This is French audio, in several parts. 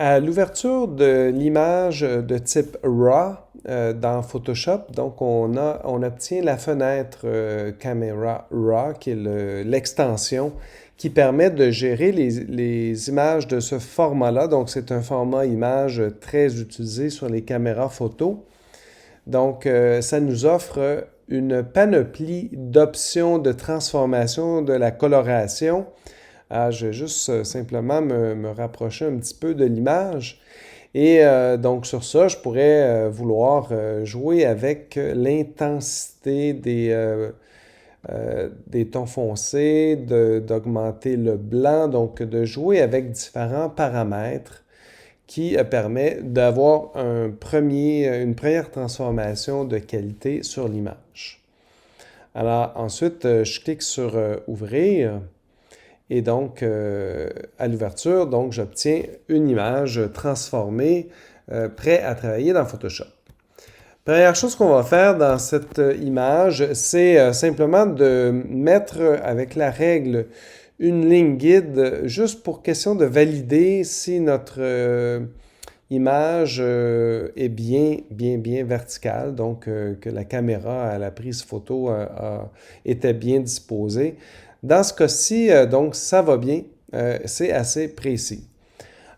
À l'ouverture de l'image de type RAW dans Photoshop, donc on obtient la fenêtre Camera RAW, qui est l'extension qui permet de gérer les images de ce format-là. Donc c'est un format image très utilisé sur les caméras photo. Donc ça nous offre une panoplie d'options de transformation de la coloration. Je vais juste simplement me rapprocher un petit peu de l'image. Et donc sur ça, je pourrais vouloir jouer avec l'intensité des tons foncés, d'augmenter le blanc, donc de jouer avec différents paramètres qui permet d'avoir une première transformation de qualité sur l'image. Alors ensuite, je clique sur Ouvrir. Et donc, à l'ouverture, donc j'obtiens une image transformée, prêt à travailler dans Photoshop. Première chose qu'on va faire dans cette image, c'est simplement de mettre avec la règle une ligne guide, juste pour question de valider si notre image est bien verticale, donc que la caméra à la prise photo était bien disposée. Dans ce cas-ci, donc, ça va bien, c'est assez précis.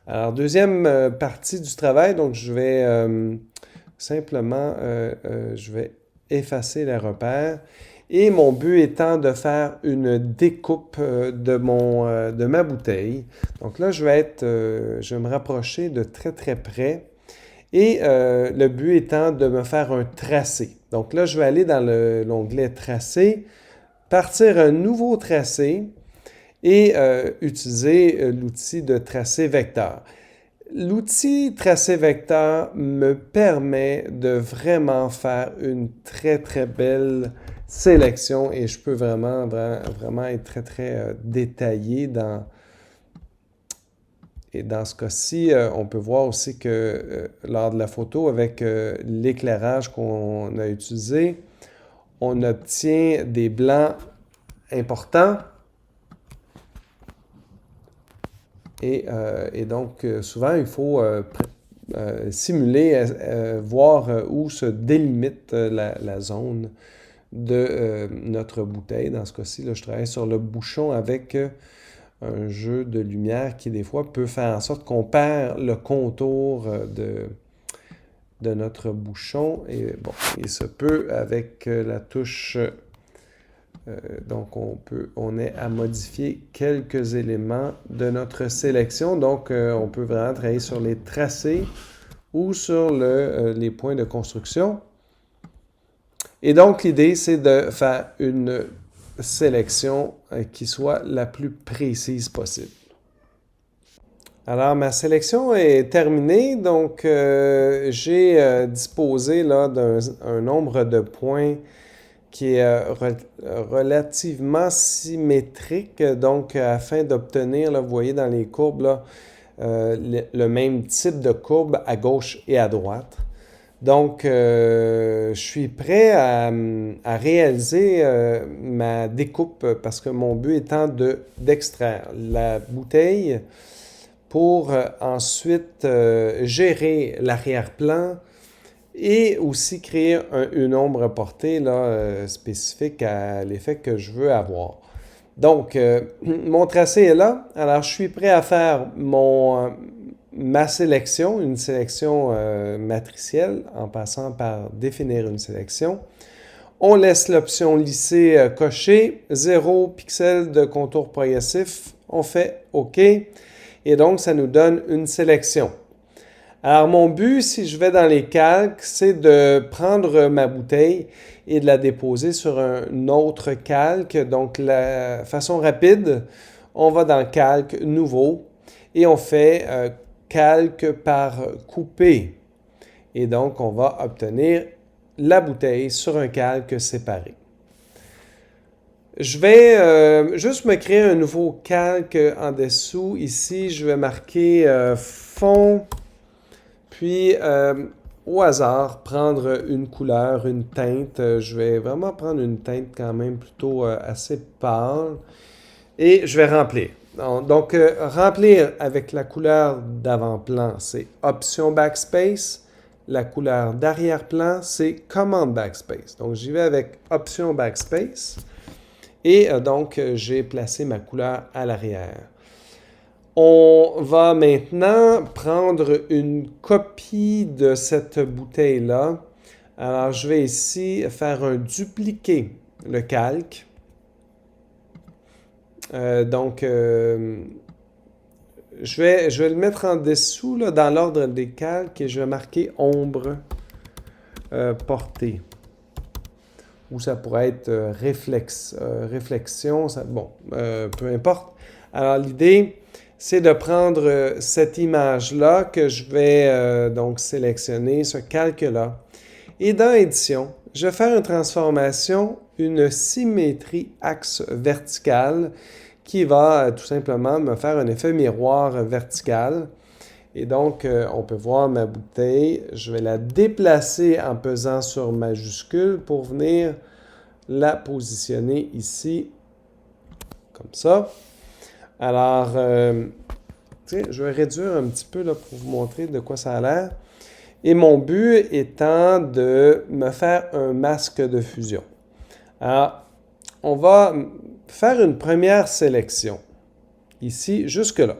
Alors, deuxième partie du travail, donc je vais simplement, je vais effacer les repères. Et mon but étant de faire une découpe de ma bouteille. Donc là, je vais me rapprocher de très près. Et le but étant de me faire un tracé. Donc là, je vais aller dans l'onglet Tracé, partir un nouveau tracé et utiliser l'outil de tracé vecteur. L'outil tracé vecteur me permet de vraiment faire une très belle sélection et je peux vraiment être très détaillé dans... Et dans ce cas-ci, on peut voir aussi que lors de la photo, avec l'éclairage qu'on a utilisé, on obtient des blancs importants. Et donc, souvent, il faut simuler, voir où se délimite la zone de notre bouteille. Dans ce cas-ci, là, je travaille sur le bouchon avec un jeu de lumière qui, des fois, peut faire en sorte qu'on perd le contour de notre bouchon. Et bon, il se peut avec la touche... donc, on est à modifier quelques éléments de notre sélection. Donc, on peut vraiment travailler sur les tracés ou sur les points de construction. Et donc, l'idée, c'est de faire une sélection qui soit la plus précise possible. Alors, ma sélection est terminée. Donc, j'ai disposé là d'un nombre de points qui est relativement symétrique, donc afin d'obtenir, là, vous voyez dans les courbes, là, le même type de courbe à gauche et à droite. Donc, je suis prêt à réaliser ma découpe parce que mon but étant d'extraire la bouteille pour ensuite gérer l'arrière-plan, et aussi créer une ombre portée là, spécifique à l'effet que je veux avoir. Donc, mon tracé est là. Alors, je suis prêt à faire ma sélection, une sélection matricielle, en passant par définir une sélection. On laisse l'option lisser cochée, 0 pixels de contour progressif. On fait OK. Et donc, ça nous donne une sélection. Alors, mon but, si je vais dans les calques, c'est de prendre ma bouteille et de la déposer sur un autre calque. Donc, la façon rapide, on va dans Calque, Nouveau, et on fait Calque par couper. Et donc, on va obtenir la bouteille sur un calque séparé. Je vais juste me créer un nouveau calque en dessous. Ici, je vais marquer fond. Puis, au hasard, prendre une couleur, une teinte. Je vais vraiment prendre une teinte quand même plutôt assez pâle. Et je vais remplir. Donc, remplir avec la couleur d'avant-plan, c'est Option Backspace. La couleur d'arrière-plan, c'est Command Backspace. Donc, j'y vais avec Option Backspace. Et donc, j'ai placé ma couleur à l'arrière. On va maintenant prendre une copie de cette bouteille-là. Alors, je vais ici faire un dupliquer le calque. Donc, je vais le mettre en dessous là, dans l'ordre des calques et je vais marquer ombre portée. Ou ça pourrait être réflexion, peu importe. Alors, l'idée, c'est de prendre cette image-là que je vais donc sélectionner, ce calque-là. Et dans Édition, je vais faire une transformation, une symétrie axe vertical qui va tout simplement me faire un effet miroir vertical. Et donc, on peut voir ma bouteille. Je vais la déplacer en pesant sur majuscule pour venir la positionner ici, comme ça. Alors, je vais réduire un petit peu là, pour vous montrer de quoi ça a l'air. Et mon but étant de me faire un masque de fusion. Alors, on va faire une première sélection. Ici, jusque-là.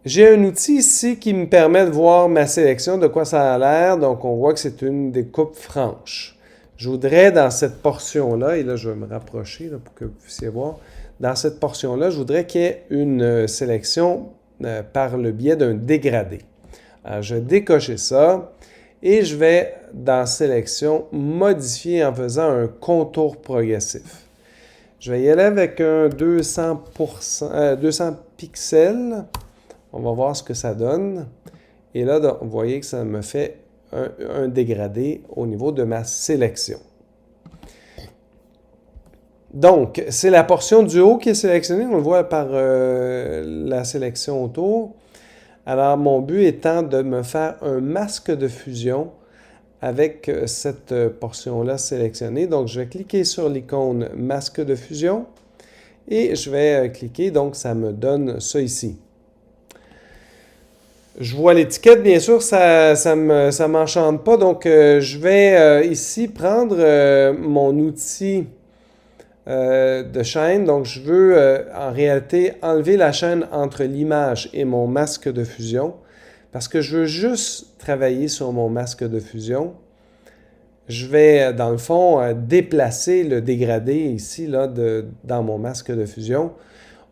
J'ai un outil ici qui me permet de voir ma sélection, de quoi ça a l'air. Donc, on voit que c'est une découpe franche. Je voudrais, dans cette portion-là, et là, je vais me rapprocher là, pour que vous puissiez voir, dans cette portion-là, je voudrais qu'il y ait une sélection par le biais d'un dégradé. Alors, je vais décocher ça et je vais, dans Sélection, modifier en faisant un contour progressif. Je vais y aller avec un 200 pixels. On va voir ce que ça donne. Et là, vous voyez que ça me fait un dégradé au niveau de ma sélection. Donc, c'est la portion du haut qui est sélectionnée. On le voit par la sélection autour. Alors, mon but étant de me faire un masque de fusion avec cette portion-là sélectionnée. Donc, je vais cliquer sur l'icône masque de fusion et je vais cliquer. Donc, ça me donne ça ici. Je vois l'étiquette, bien sûr, ça m'enchante pas. Donc, je vais ici prendre mon outil de chaîne. Donc, je veux en réalité enlever la chaîne entre l'image et mon masque de fusion parce que je veux juste travailler sur mon masque de fusion. Je vais, dans le fond, déplacer le dégradé ici, là, dans mon masque de fusion.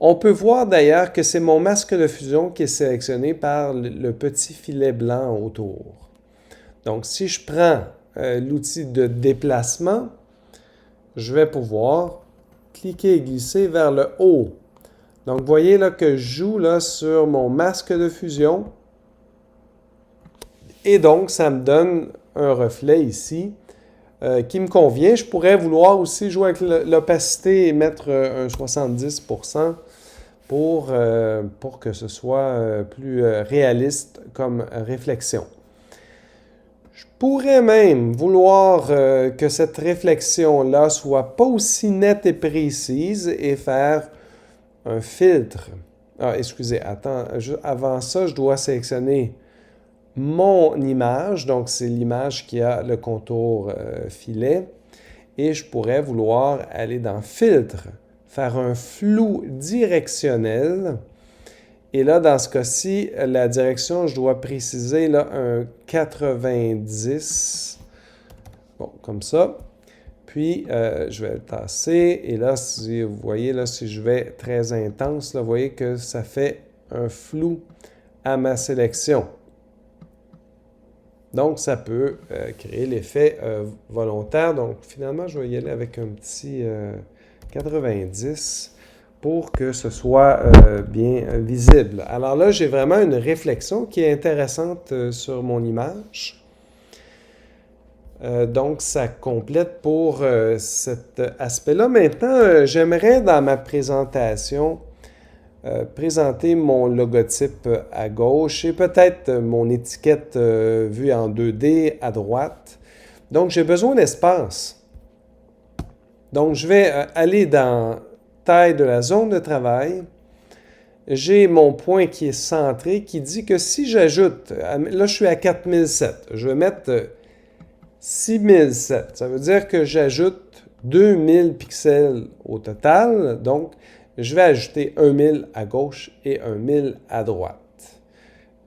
On peut voir d'ailleurs que c'est mon masque de fusion qui est sélectionné par le petit filet blanc autour. Donc, si je prends l'outil de déplacement, je vais pouvoir cliquer et glisser vers le haut. Donc, vous voyez là que je joue là, sur mon masque de fusion. Et donc, ça me donne un reflet ici qui me convient. Je pourrais vouloir aussi jouer avec l'opacité et mettre un 70% pour que ce soit plus réaliste comme réflexion. Je pourrais même vouloir que cette réflexion-là soit pas aussi nette et précise et faire un filtre. Ah, excusez, attends, avant ça, je dois sélectionner mon image, donc c'est l'image qui a le contour filet, et je pourrais vouloir aller dans Filtre, faire un flou directionnel, et là, dans ce cas-ci, la direction, je dois préciser là, un 90, bon, comme ça, puis je vais le tasser, et là, si vous voyez, là, si je vais très intense, là, vous voyez que ça fait un flou à ma sélection. Donc, ça peut créer l'effet volontaire. Donc, finalement, je vais y aller avec un petit 90 pour que ce soit bien visible. Alors là, j'ai vraiment une réflexion qui est intéressante sur mon image. Donc, ça complète pour cet aspect-là. Maintenant, j'aimerais dans ma présentation présenter mon logotype à gauche et peut-être mon étiquette vue en 2D à droite. Donc, j'ai besoin d'espace. Donc, je vais aller dans taille de la zone de travail. J'ai mon point qui est centré qui dit que si j'ajoute, là je suis à 4007, je vais mettre 6007. Ça veut dire que j'ajoute 2000 pixels au total. Donc, je vais ajouter 1000 à gauche et 1000 à droite.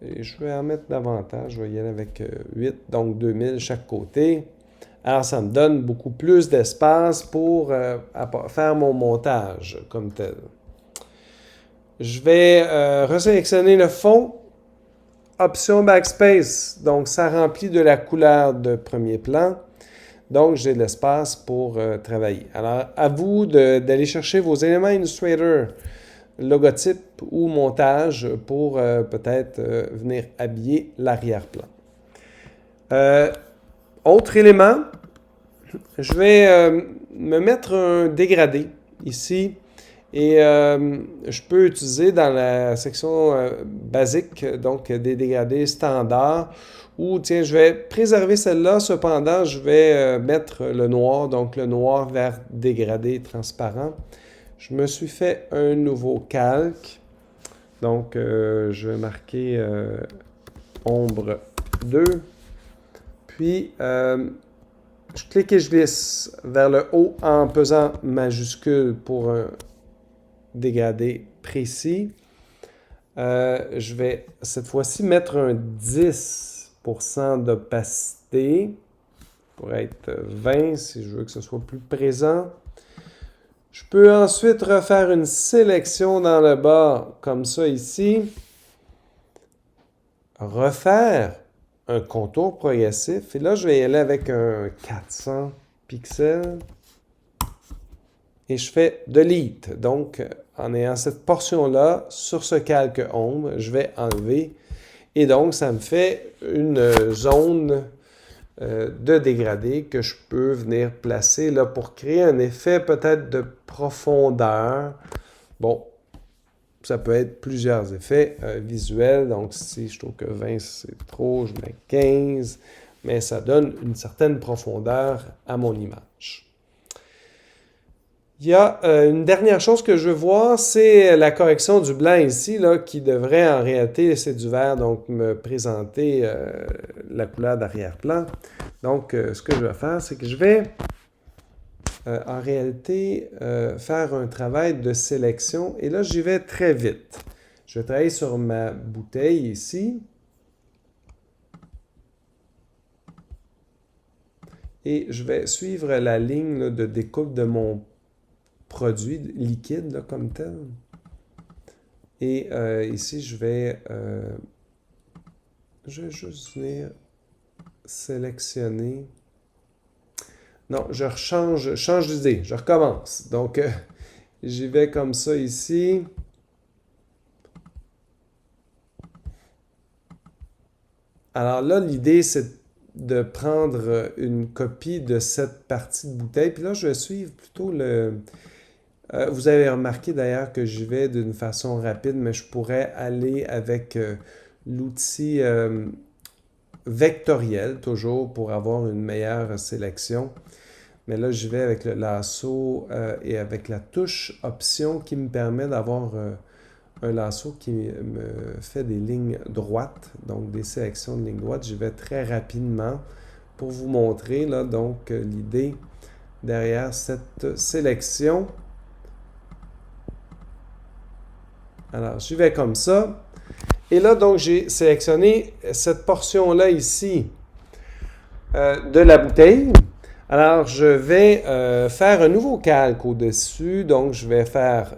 Et je vais en mettre davantage. Je vais y aller avec 8, donc 2000 chaque côté. Alors, ça me donne beaucoup plus d'espace pour faire mon montage comme tel. Je vais resélectionner le fond. Option Backspace. Donc, ça remplit de la couleur de premier plan. Donc, j'ai de l'espace pour travailler. Alors, à vous d'aller chercher vos éléments Illustrator, logotype ou montage pour peut-être venir habiller l'arrière-plan. Autre élément, je vais me mettre un dégradé ici et je peux utiliser dans la section basique, donc des dégradés standards, ou tiens, je vais préserver celle-là, cependant, je vais mettre le noir, donc le noir vers dégradé transparent. Je me suis fait un nouveau calque, donc je vais marquer ombre 2, puis je clique et je glisse vers le haut en pesant majuscule pour un dégradé précis. Je vais cette fois-ci mettre un 10% d'opacité pour être 20 si je veux que ce soit plus présent. Je peux ensuite refaire une sélection dans le bas comme ça ici. Refaire un contour progressif. Et là, je vais y aller avec un 400 pixels. Et je fais Delete. Donc, en ayant cette portion-là, sur ce calque ombre, je vais enlever. Et donc, ça me fait une zone de dégradé que je peux venir placer là pour créer un effet peut-être de profondeur. Bon, ça peut être plusieurs effets visuels. Donc, si je trouve que 20, c'est trop, je mets 15. Mais ça donne une certaine profondeur à mon image. Il y a une dernière chose que je veux voir, c'est la correction du blanc ici, là, qui devrait en réalité, c'est du vert, donc me présenter la couleur d'arrière-plan. Donc, ce que je vais faire, c'est que je vais en réalité faire un travail de sélection. Et là, j'y vais très vite. Je vais travailler sur ma bouteille ici. Et je vais suivre la ligne là, de découpe de mon produit liquide là, comme tel. Et ici, je vais juste venir sélectionner. Non, je change d'idée, je recommence. Donc, j'y vais comme ça ici. Alors là, l'idée, c'est de prendre une copie de cette partie de bouteille. Puis là, je vais suivre plutôt le... vous avez remarqué d'ailleurs que j'y vais d'une façon rapide, mais je pourrais aller avec l'outil vectoriel, toujours, pour avoir une meilleure sélection. Mais là, je vais avec le lasso et avec la touche option qui me permet d'avoir un lasso qui me fait des lignes droites, donc des sélections de lignes droites. Je vais très rapidement pour vous montrer là, donc l'idée derrière cette sélection. Alors, j'y vais comme ça. Et là, donc, j'ai sélectionné cette portion-là ici de la bouteille. Alors, je vais faire un nouveau calque au-dessus. Donc, je vais faire,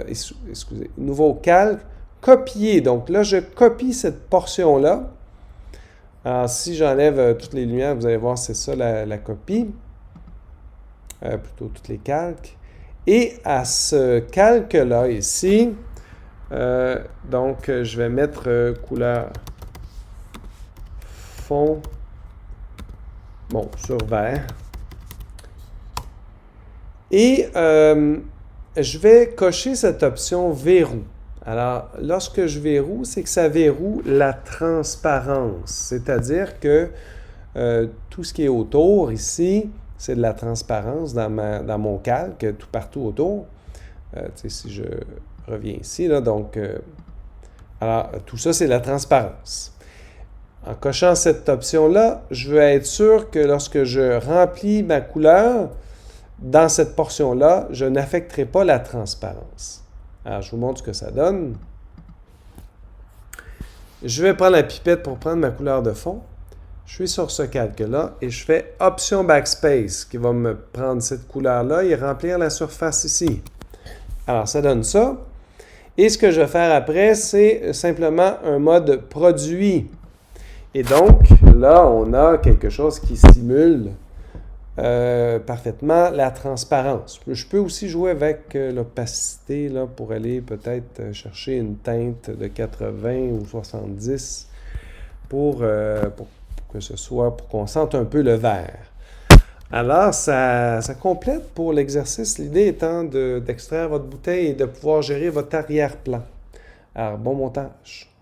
excusez, nouveau calque, copier. Donc là, je copie cette portion-là. Alors, si j'enlève toutes les lumières, vous allez voir, c'est ça la copie. Plutôt toutes les calques. Et à ce calque-là ici, donc, je vais mettre couleur fond, bon, sur vert. Et je vais cocher cette option verrou. Alors, lorsque je verroue, c'est que ça verroue la transparence. C'est-à-dire que tout ce qui est autour ici, c'est de la transparence dans mon calque, tout partout autour. Si je reviens ici, là, donc, alors, tout ça, c'est la transparence. En cochant cette option-là, je veux être sûr que lorsque je remplis ma couleur, dans cette portion-là, je n'affecterai pas la transparence. Alors, je vous montre ce que ça donne. Je vais prendre la pipette pour prendre ma couleur de fond. Je suis sur ce calque-là et je fais Option Backspace qui va me prendre cette couleur-là et remplir la surface ici. Alors, ça donne ça. Et ce que je vais faire après, c'est simplement un mode produit. Et donc, là, on a quelque chose qui simule parfaitement la transparence. Je peux aussi jouer avec l'opacité là, pour aller peut-être chercher une teinte de 80 ou 70 pour que ce soit, pour qu'on sente un peu le vert. Alors, ça complète pour l'exercice. L'idée étant d'extraire votre bouteille et de pouvoir gérer votre arrière-plan. Alors, bon montage.